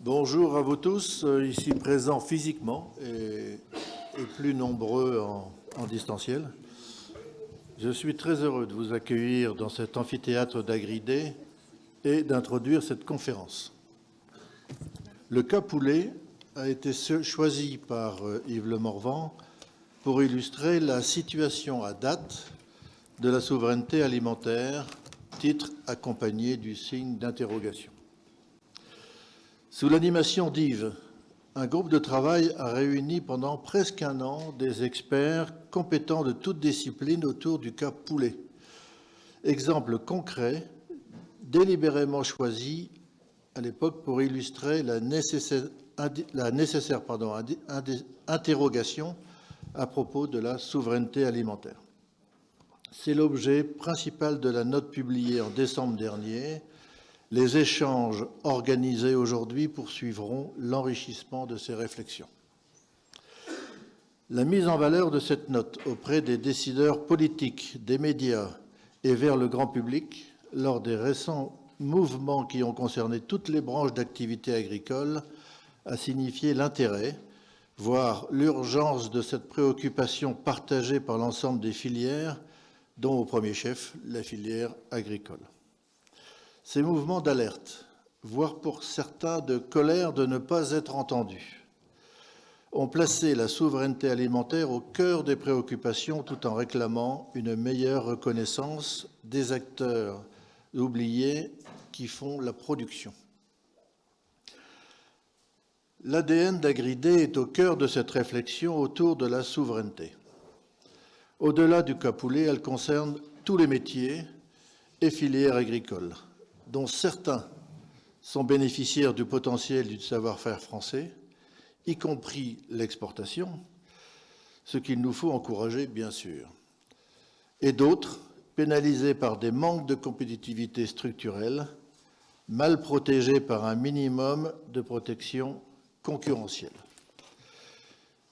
Bonjour à vous tous, ici présents physiquement et plus nombreux en distanciel. Je suis très heureux de vous accueillir dans cet amphithéâtre d'Agridé et d'introduire cette conférence. Le cas poulet a été choisi par Yves Le Morvan pour illustrer la situation à date de la souveraineté alimentaire, titre accompagné du signe d'interrogation. Sous l'animation d'Yves, un groupe de travail a réuni pendant presque un an des experts compétents de toutes disciplines autour du cas poulet. Exemple concret, délibérément choisi à l'époque pour illustrer la nécessaire interrogation à propos de la souveraineté alimentaire. C'est l'objet principal de la note publiée en décembre dernier. Les échanges organisés aujourd'hui poursuivront l'enrichissement de ces réflexions. La mise en valeur de cette note auprès des décideurs politiques, des médias et vers le grand public, lors des récents mouvements qui ont concerné toutes les branches d'activité agricole, a signifié l'intérêt, voire l'urgence de cette préoccupation partagée par l'ensemble des filières, dont au premier chef la filière agricole. Ces mouvements d'alerte, voire pour certains de colère de ne pas être entendus, ont placé la souveraineté alimentaire au cœur des préoccupations tout en réclamant une meilleure reconnaissance des acteurs oubliés qui font la production. L'ADN d'Agridé est au cœur de cette réflexion autour de la souveraineté. Au-delà du cas poulet, elle concerne tous les métiers et filières agricoles, dont certains sont bénéficiaires du potentiel du savoir-faire français, y compris l'exportation, ce qu'il nous faut encourager, bien sûr, et d'autres pénalisés par des manques de compétitivité structurelle, mal protégés par un minimum de protection concurrentielle.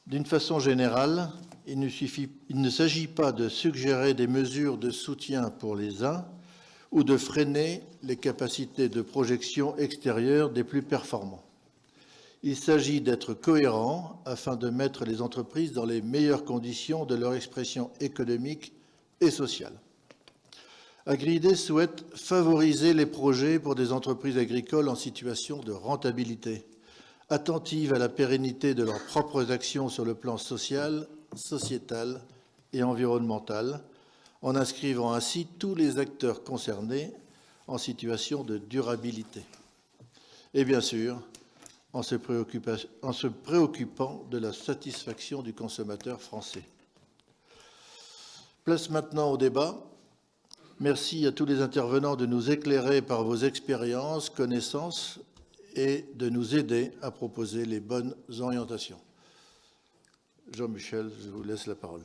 D'une façon générale, il ne s'agit pas de suggérer des mesures de soutien pour les uns ou de freiner les capacités de projection extérieure des plus performants. Il s'agit d'être cohérent afin de mettre les entreprises dans les meilleures conditions de leur expression économique et sociale. Agridé souhaite favoriser les projets pour des entreprises agricoles en situation de rentabilité, attentives à la pérennité de leurs propres actions sur le plan social, sociétal et environnemental, en inscrivant ainsi tous les acteurs concernés en situation de durabilité. Et bien sûr, en se préoccupant de la satisfaction du consommateur français. Place maintenant au débat. Merci à tous les intervenants de nous éclairer par vos expériences, connaissances et de nous aider à proposer les bonnes orientations. Jean-Michel, je vous laisse la parole.